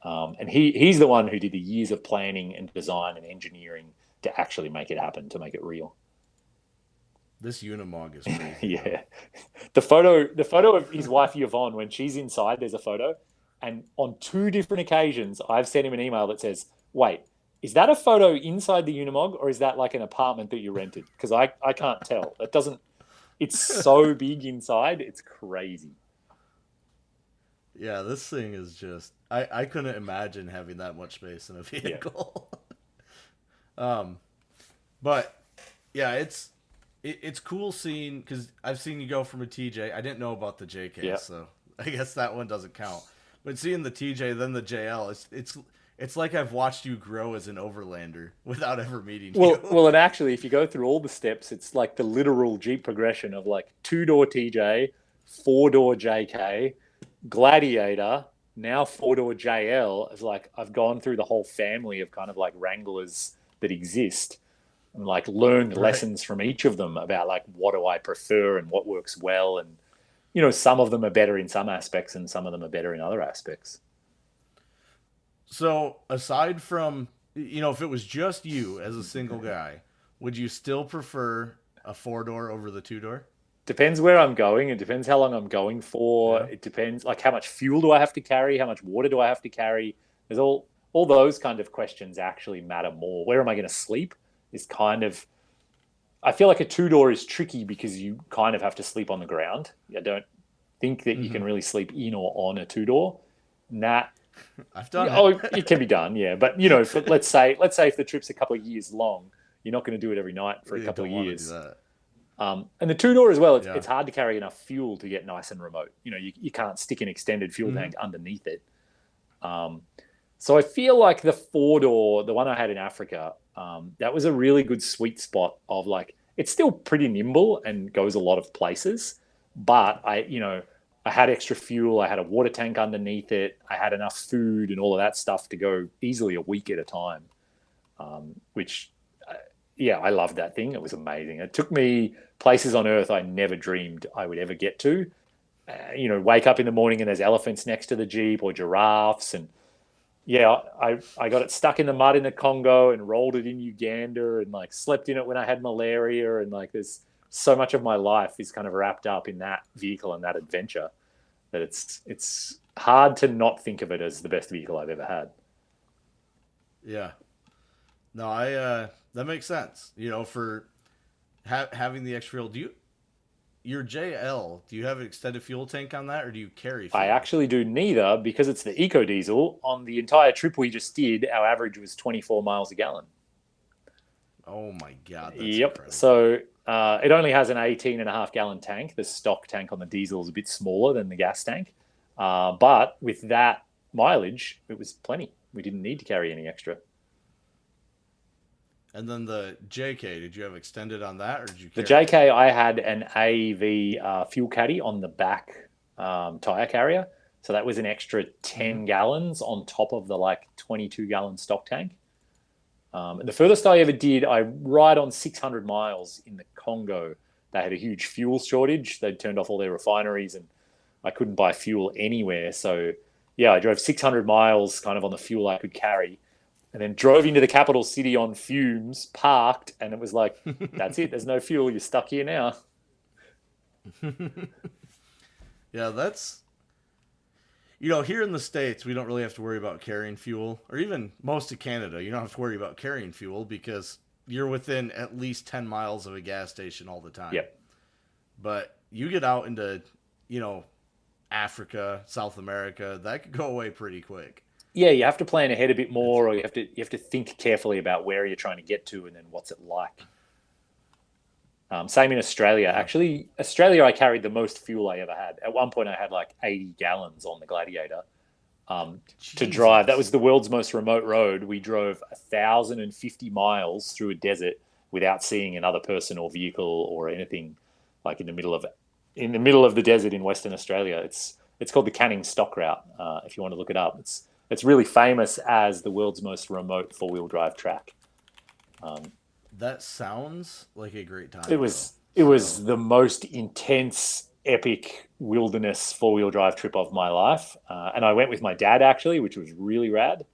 And he's the one who did the years of planning and design and engineering to actually make it happen, to make it real. This Unimog is crazy. Yeah. The photo of his wife Yvonne, when she's inside, there's a photo. And on 2 different occasions, I've sent him an email that says, wait, is that a photo inside the Unimog, or is that like an apartment that you rented? Because I can't tell. That doesn't. It's so big inside. It's crazy. Yeah, this thing is just... I couldn't imagine having that much space in a vehicle. Yeah. But, yeah, it's cool seeing... Because I've seen you go from a TJ. I didn't know about the JK, so I guess that one doesn't count. But seeing the TJ, then the JL, it's like I've watched you grow as an overlander without ever meeting you. Well, and actually, if you go through all the steps, it's like the literal Jeep progression of like 2-door TJ, 4-door JK, Gladiator, now 4-door JL. It's like I've gone through the whole family of kind of like Wranglers that exist, and like learned lessons from each of them about like what do I prefer and what works well. And, some of them are better in some aspects and some of them are better in other aspects. So aside from, if it was just you as a single guy, would you still prefer a 4-door over the 2-door? Depends where I'm going. It depends how long I'm going for. Yeah. It depends like how much fuel do I have to carry? How much water do I have to carry? There's all those kind of questions actually matter more. Where am I going to sleep is kind of, I feel like a 2-door is tricky because you kind of have to sleep on the ground. I don't think that you can really sleep in or on a 2-door. I've done it. Oh, it can be done, yeah. But let's say if the trip's a couple of years long, you're not going to do it every night for a couple of years. Do that. And the 2-door as well, it's hard to carry enough fuel to get nice and remote. You can't stick an extended fuel tank underneath it. So I feel like the 4-door, the one I had in Africa, that was a really good sweet spot of like, it's still pretty nimble and goes a lot of places, but I had extra fuel. I had a water tank underneath it. I had enough food and all of that stuff to go easily a week at a time, which, I loved that thing. It was amazing. It took me places on Earth I never dreamed I would ever get to. Wake up in the morning and there's elephants next to the Jeep or giraffes. And I got it stuck in the mud in the Congo and rolled it in Uganda and like slept in it when I had malaria. And like there's so much of my life is kind of wrapped up in that vehicle and that adventure that it's hard to not think of it as the best vehicle I've ever had. Yeah. No, that makes sense. For having the extra fuel. Your JL, do you have an extended fuel tank on that, or do you carry fuel? I actually do neither, because it's the eco diesel. On the entire trip we just did, our average was 24 miles a gallon. Oh my God. That's yep. incredible. So it only has an 18.5 gallon tank. The stock tank on the diesel is a bit smaller than the gas tank. But with that mileage, it was plenty. We didn't need to carry any extra. And then the JK, did you have extended on that, or did you The carry it? JK, I had an AEV fuel caddy on the back tire carrier. So that was an extra Mm-hmm. 10 gallons on top of the like 22-gallon stock tank. And the furthest I ever did, I ride on 600 miles in the Congo. They had a huge fuel shortage. They'd turned off all their refineries and I couldn't buy fuel anywhere. So, yeah, I drove 600 miles kind of on the fuel I could carry and then drove into the capital city on fumes, parked, and it was like, that's it. There's no fuel. You're stuck here now. Yeah, that's here in the States, we don't really have to worry about carrying fuel, or even most of Canada, you don't have to worry about carrying fuel because you're within at least 10 miles of a gas station all the time. Yep. But you get out into, you know, Africa, South America, that could go away pretty quick. Yeah, you have to plan ahead a bit It's more, or you have to think carefully about where you're trying to get to, and then what's it like. Same in Australia. yeah. Actually, Australia, I carried the most fuel I ever had. At one point, I had like 80 gallons on the Gladiator to drive. That was Jesus. the world's most remote road. We drove 1,050 miles through a desert without seeing another person or vehicle or anything. Like in the middle of the desert in Western Australia. It's called the Canning Stock Route. If you want to look it up, it's really famous as the world's most remote four-wheel drive track. Um, That sounds like a great it time, though. was it So, was the most intense, epic wilderness four-wheel drive trip of my life, and I went with my dad actually, which was really rad.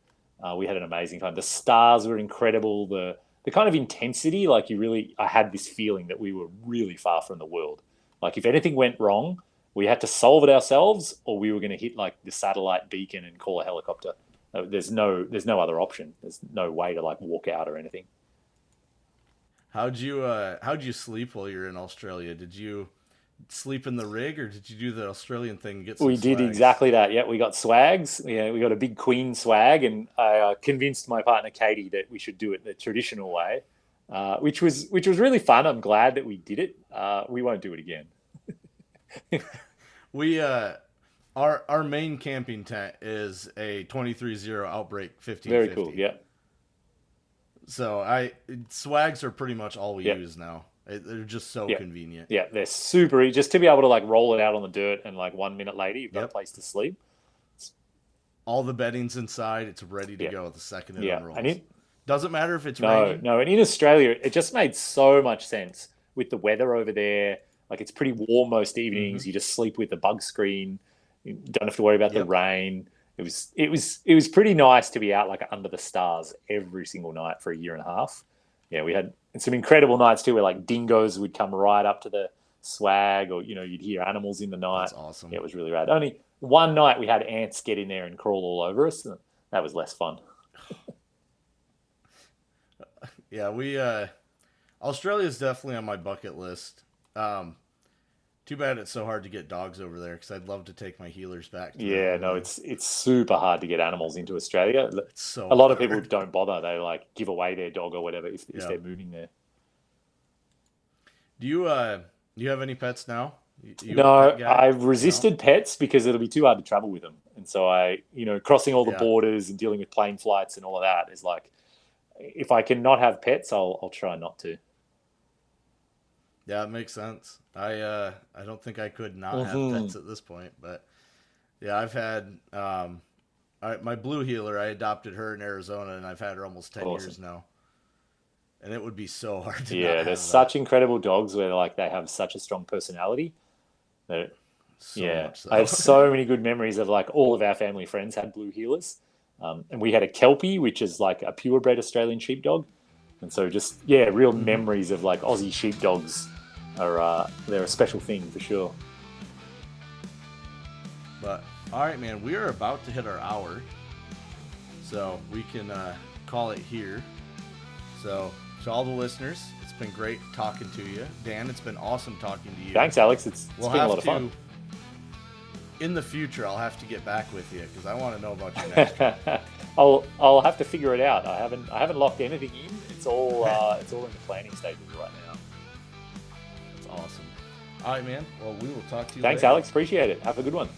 We had an amazing time. The stars were incredible. The kind of intensity, like I had this feeling that we were really far from the world. Like if anything went wrong, we had to solve it ourselves, or we were going to hit like the satellite beacon and call a helicopter. There's no other option. There's no way to like walk out or anything. how'd you sleep while you were in Australia? Did you sleep in the rig, or did you do the Australian thing and get some We did swags? exactly that. Yeah, we got swags. Yeah, we got a big Queen swag, and I convinced my partner Katie that we should do it the traditional way, which was really fun. I'm glad that we did it. We won't do it again. We our main camping tent is a 23-0 Outbreak Very cool. 1550. Yeah, So I swags are pretty much all we yeah, use now. They're just so yeah, convenient. yeah. They're super easy. Just to be able to like roll it out on the dirt, and like 1 minute later, you've got a Yep. place to sleep. All the bedding's inside. It's ready to Yeah, go the second it yeah. And unrolls. it Doesn't matter if it's No, raining. no. And in Australia, it just made so much sense with the weather over there. Like it's pretty warm most Mm-hmm. evenings. You just sleep with the bug screen. You don't have to worry about the Yep. rain. It was pretty nice to be out like under the stars every single night for a year and a half. Yeah, we had some incredible nights too, where like dingoes would come right up to the swag, or you'd hear animals in the night. That's Yeah, awesome. it was really rad. Only one night we had ants get in there and crawl all over us. And that was less fun. Yeah, we Australia's definitely on my bucket list. Um, Too bad it's so hard to get dogs over there because I'd love to take my healers back to them Yeah, where they no, live. it's super hard to get animals into Australia. It's so A lot of people hard. don't bother. They like give away their dog or whatever if Yeah. they're moving there. Do you have any pets now? You a No, pet guy? I've No. resisted pets because it'll be too hard to travel with them. And so crossing all the Yeah. borders and dealing with plane flights and all of that is like, if I can not have pets, I'll try not to. Yeah, it makes sense. I don't think I could not have Hmm. pets at this point, but yeah, I've had my blue healer. I adopted her in Arizona, and I've had her almost 10 years Awesome. now, and it would be so hard to not Yeah, they're have that. such incredible dogs where like they have such a strong personality. That, So yeah, much I so. have so many good memories of like all of our family friends had blue heelers. And we had a Kelpie, which is like a purebred Australian sheepdog. And so just, yeah, real Hmm. memories of like Aussie sheepdogs they're a special thing for sure. But all right, man, we are about to hit our hour, so we can call it here. So to all the listeners, it's been great talking to you, Dan. It's been awesome talking to you. Thanks, Alex. It's We'll been a lot have of fun. to in the future. I'll have to get back with you because I want to know about your next trip. I'll have to figure it out. I haven't locked anything in. It's all in the planning stages right now. That's awesome. All right, man. Well, we will talk to you Thanks, later. Alex. Appreciate it. Have a good one.